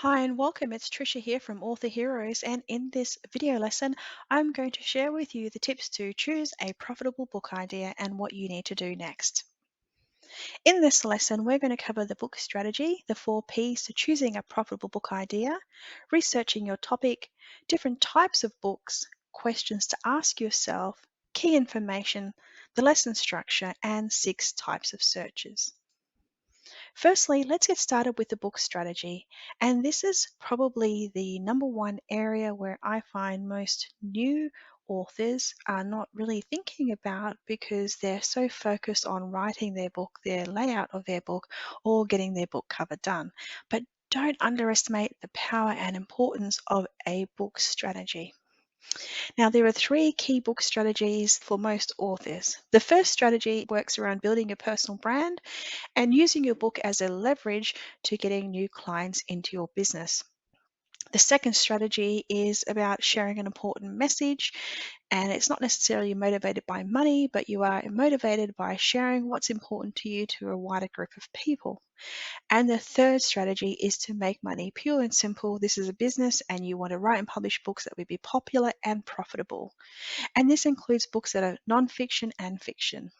Hi and welcome. It's Trisha here from Author Heroes, and in this video lesson, I'm going to share with you the tips to choose a profitable book idea and what you need to do next. In this lesson, we're going to cover the book strategy, the 4 Ps to choosing a profitable book idea, researching your topic, different types of books, questions to ask yourself, key information, the lesson structure, and 6 types of searches. Firstly, let's get started with the book strategy. And this is probably the number one area where I find most new authors are not really thinking about because they're so focused on writing their book, their layout of their book, or getting their book cover done. But don't underestimate the power and importance of a book strategy. Now, there are 3 key book strategies for most authors. The first strategy works around building a personal brand and using your book as a leverage to getting new clients into your business. The second strategy is about sharing an important message, and it's not necessarily motivated by money, but you are motivated by sharing what's important to you to a wider group of people. And the third strategy is to make money. Pure and simple, this is a business and you want to write and publish books that would be popular and profitable. And this includes books that are non-fiction and fiction.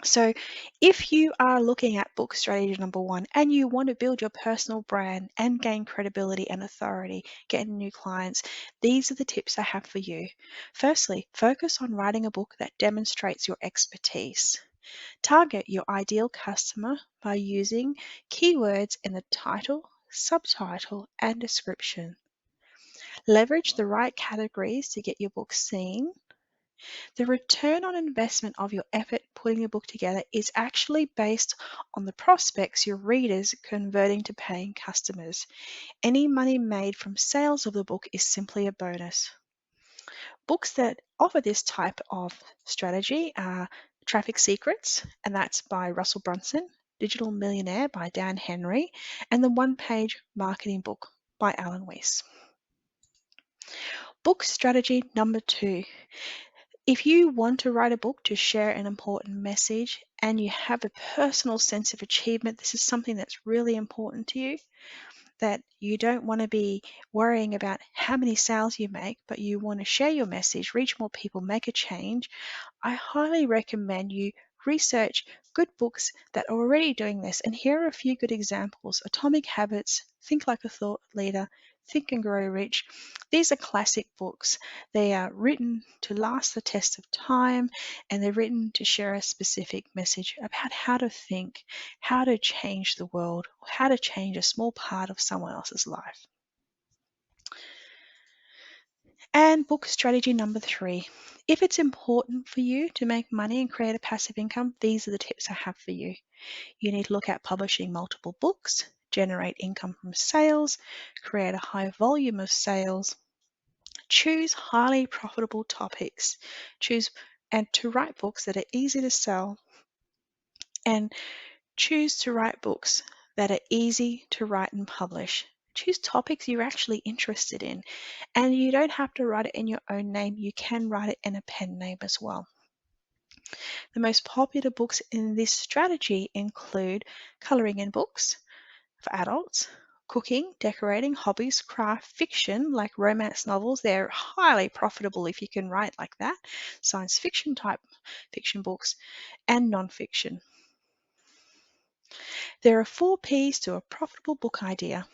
So, if you are looking at book strategy number 1 and you want to build your personal brand and gain credibility and authority, getting new clients, these are the tips I have for you. Firstly, focus on writing a book that demonstrates your expertise. Target your ideal customer by using keywords in the title, subtitle, and description. Leverage the right categories to get your book seen. The return on investment of your effort putting your book together is actually based on the prospects, your readers, converting to paying customers. Any money made from sales of the book is simply a bonus. Books that offer this type of strategy are Traffic Secrets, and that's by Russell Brunson, Digital Millionaire by Dan Henry, and the One Page Marketing Book by Alan Weiss. Book strategy number 2. If you want to write a book to share an important message and you have a personal sense of achievement, this is something that's really important to you, that you don't want to be worrying about how many sales you make, but you want to share your message, reach more people, make a change, I highly recommend you research good books that are already doing this. And here are a few good examples: Atomic Habits, Think Like a Thought Leader, Think and Grow Rich. These are classic books. They are written to last the test of time, and they're written to share a specific message about how to think, how to change the world, how to change a small part of someone else's life. And book strategy number 3. If it's important for you to make money and create a passive income, these are the tips I have for you. You need to look at publishing multiple books, generate income from sales, create a high volume of sales, choose highly profitable topics, choose and to write books that are easy to sell, and choose to write books that are easy to write and publish. Choose topics you're actually interested in, and you don't have to write it in your own name. You can write it in a pen name as well. The most popular books in this strategy include coloring in books for adults, cooking, decorating, hobbies, craft, fiction like romance novels. They're highly profitable if you can write like that, science fiction type fiction books, and non-fiction. There are 4 Ps to a profitable book idea.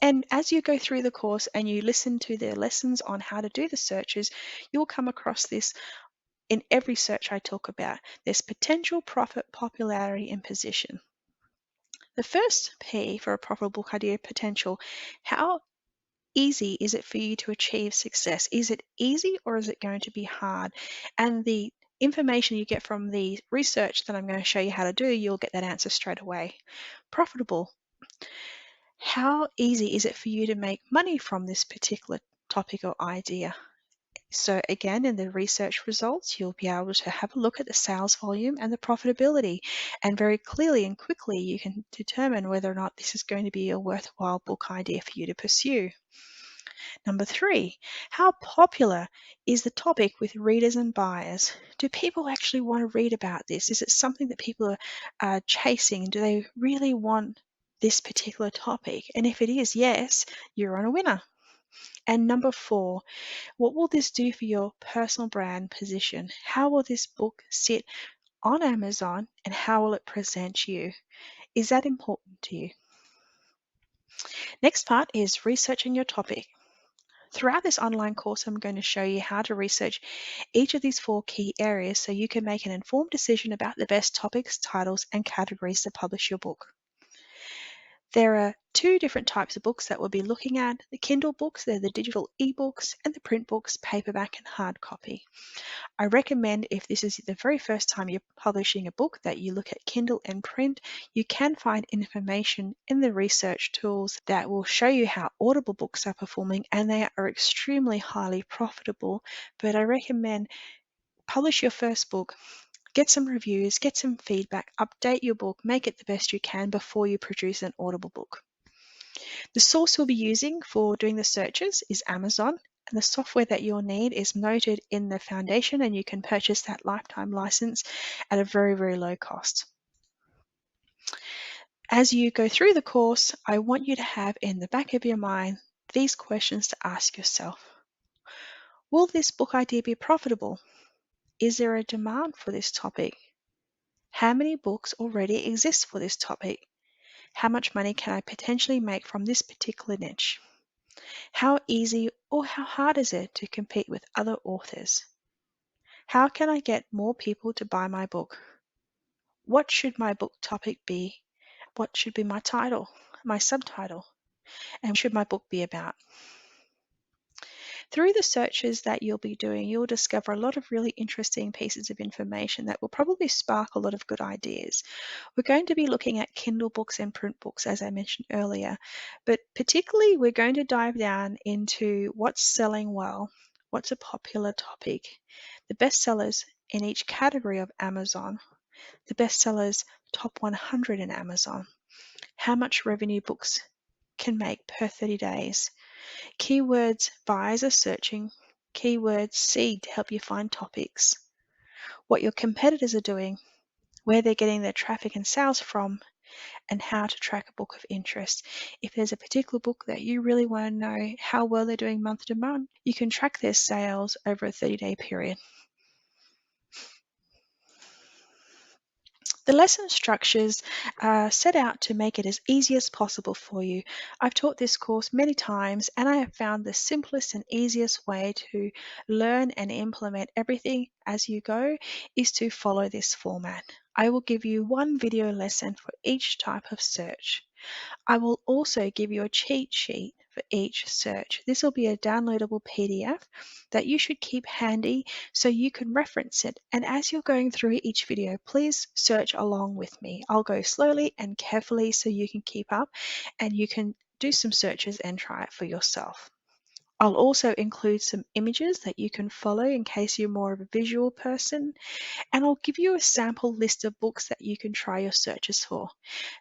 And as you go through the course and you listen to the lessons on how to do the searches, you'll come across this in every search I talk about. There's potential, profit, popularity, and position. The first P for a profitable book idea, potential. How easy is it for you to achieve success? Is it easy or is it going to be hard? And the information you get from the research that I'm going to show you how to do, you'll get that answer straight away. Profitable. How easy is it for you to make money from this particular topic or idea? So again, in the research results, you'll be able to have a look at the sales volume and the profitability, and very clearly and quickly you can determine whether or not this is going to be a worthwhile book idea for you to pursue. Number 3, how popular is the topic with readers and buyers? Do people actually want to read about this? Is it something that people are chasing? Do they really want this particular topic? And if it is yes, you're on a winner. And number 4, what will this do for your personal brand position? How will this book sit on Amazon and how will it present you? Is that important to you? Next part is researching your topic. Throughout this online course, I'm going to show you how to research each of these 4 key areas so you can make an informed decision about the best topics, titles, and categories to publish your book. There are 2 different types of books that we'll be looking at. The Kindle books, they're the digital ebooks, and the print books, paperback and hard copy. I recommend if this is the very first time you're publishing a book that you look at Kindle and print. You can find information in the research tools that will show you how Audible books are performing, and they are extremely highly profitable. But I recommend publish your first book, get some reviews, get some feedback, update your book, make it the best you can before you produce an Audible book. The source we'll be using for doing the searches is Amazon, and the software that you'll need is noted in the foundation, and you can purchase that lifetime license at a very, very low cost. As you go through the course, I want you to have in the back of your mind these questions to ask yourself. Will this book idea be profitable? Is there a demand for this topic? How many books already exist for this topic? How much money can I potentially make from this particular niche? How easy or how hard is it to compete with other authors? How can I get more people to buy my book? What should my book topic be? What should be my title, my subtitle? And what should my book be about? Through the searches that you'll be doing, you'll discover a lot of really interesting pieces of information that will probably spark a lot of good ideas. We're going to be looking at Kindle books and print books, as I mentioned earlier, but particularly we're going to dive down into what's selling well, what's a popular topic, the bestsellers in each category of Amazon, the bestsellers top 100 in Amazon, how much revenue books can make per 30 days, keywords buyers are searching, keywords seed to help you find topics, what your competitors are doing, where they're getting their traffic and sales from, and how to track a book of interest. If there's a particular book that you really want to know how well they're doing month to month, you can track their sales over a 30-day period. The lesson structures are set out to make it as easy as possible for you. I've taught this course many times and I have found the simplest and easiest way to learn and implement everything as you go is to follow this format. I will give you one video lesson for each type of search. I will also give you a cheat sheet for each search. This will be a downloadable PDF that you should keep handy so you can reference it. And as you're going through each video, please search along with me. I'll go slowly and carefully so you can keep up and you can do some searches and try it for yourself. I'll also include some images that you can follow in case you're more of a visual person, and I'll give you a sample list of books that you can try your searches for.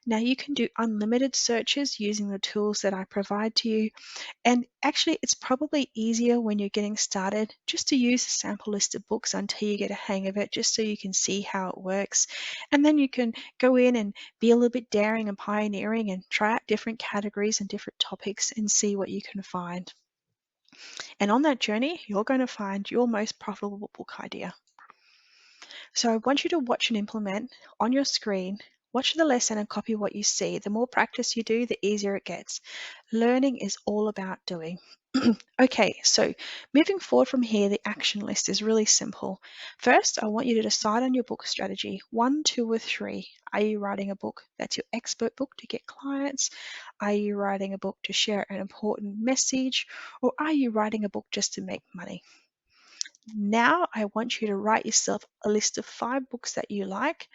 Now you can do unlimited searches using the tools that I provide to you, and actually it's probably easier when you're getting started just to use a sample list of books until you get a hang of it, just so you can see how it works, and then you can go in and be a little bit daring and pioneering and try out different categories and different topics and see what you can find. And on that journey, you're going to find your most profitable book idea. So I want you to watch and implement on your screen. Watch the lesson and copy what you see. The more practice you do, the easier it gets. Learning is all about doing. Okay, so moving forward from here, the action list is really simple. First, I want you to decide on your book strategy. 1, 2, or 3. Are you writing a book that's your expert book to get clients? Are you writing a book to share an important message? Or are you writing a book just to make money? Now I want you to write yourself a list of 5 books that you like.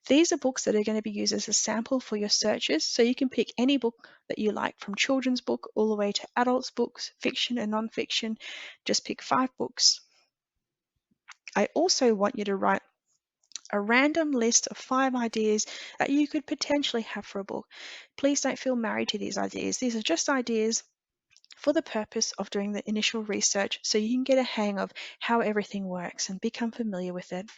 These are books that are going to be used as a sample for your searches, so you can pick any book that you like, from children's book all the way to adults books, fiction and non-fiction. Just pick 5 books. I also want you to write a random list of 5 ideas that you could potentially have for a book. Please don't feel married to these ideas. These are just ideas for the purpose of doing the initial research so you can get a hang of how everything works and become familiar with it.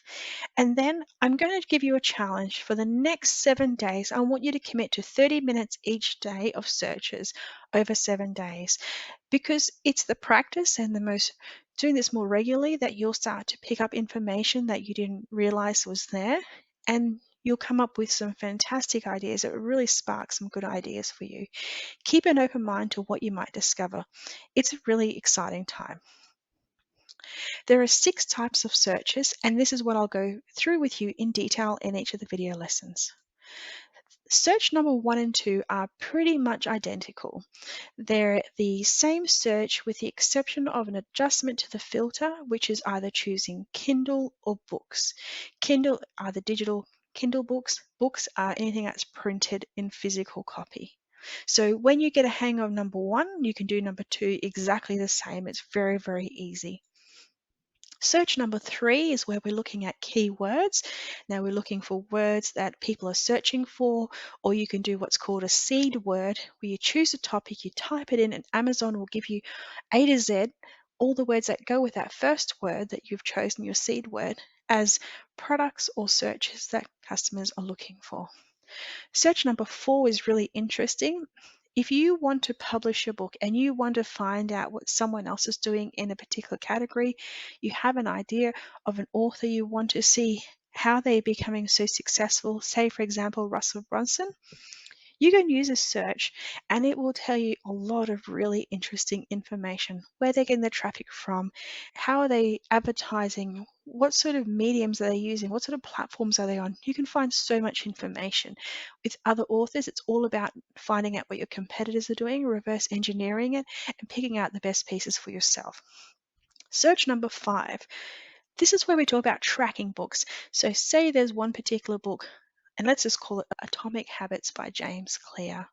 And then I'm going to give you a challenge for the next 7 days. I want you to commit to 30 minutes each day of searches over 7 days, because it's the practice and the most doing this more regularly that you'll start to pick up information that you didn't realize was there, and you'll come up with some fantastic ideas. It will really spark some good ideas for you. Keep an open mind to what you might discover. It's a really exciting time. There are 6 types of searches, and this is what I'll go through with you in detail in each of the video lessons. Search number 1 and 2 are pretty much identical. They're the same search with the exception of an adjustment to the filter, which is either choosing Kindle or books. Kindle are the digital Kindle books. Books are anything that's printed in physical copy. So when you get a hang of number 1, you can do number 2 exactly the same. It's very, very easy. Search number 3 is where we're looking at keywords. Now we're looking for words that people are searching for, or you can do what's called a seed word, where you choose a topic, you type it in, and Amazon will give you A to Z, all the words that go with that first word that you've chosen, your seed word, as products or searches that customers are looking for. Search number 4 is really interesting. If you want to publish a book and you want to find out what someone else is doing in a particular category, you have an idea of an author, you want to see how they're becoming so successful, say for example Russell Brunson, you can use a search and it will tell you a lot of really interesting information. Where they're getting the traffic from, how are they advertising, what sort of mediums are they using, what sort of platforms are they on. You can find so much information. With other authors, it's all about finding out what your competitors are doing, reverse engineering it, and picking out the best pieces for yourself. Search number 5. This is where we talk about tracking books. So say there's one particular book, and let's just call it Atomic Habits by James Clear.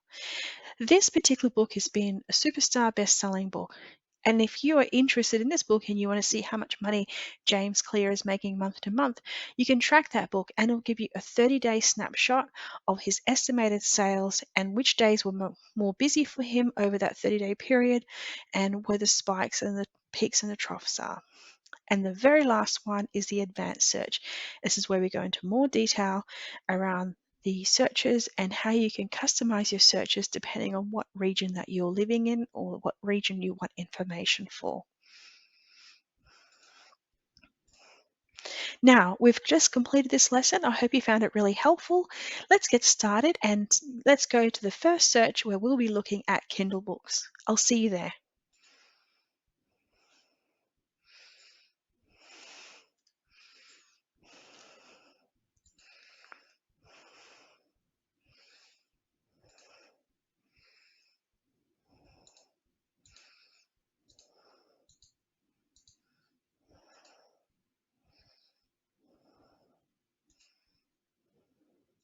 This particular book has been a superstar best-selling book. And if you are interested in this book and you want to see how much money James Clear is making month to month, you can track that book and it'll give you a 30-day snapshot of his estimated sales and which days were more busy for him over that 30-day period and where the spikes and the peaks and the troughs are. And the very last one is the advanced search. This is where we go into more detail around the searches and how you can customize your searches depending on what region that you're living in or what region you want information for. Now, we've just completed this lesson. I hope you found it really helpful. Let's get started and let's go to the first search where we'll be looking at Kindle books. I'll see you there.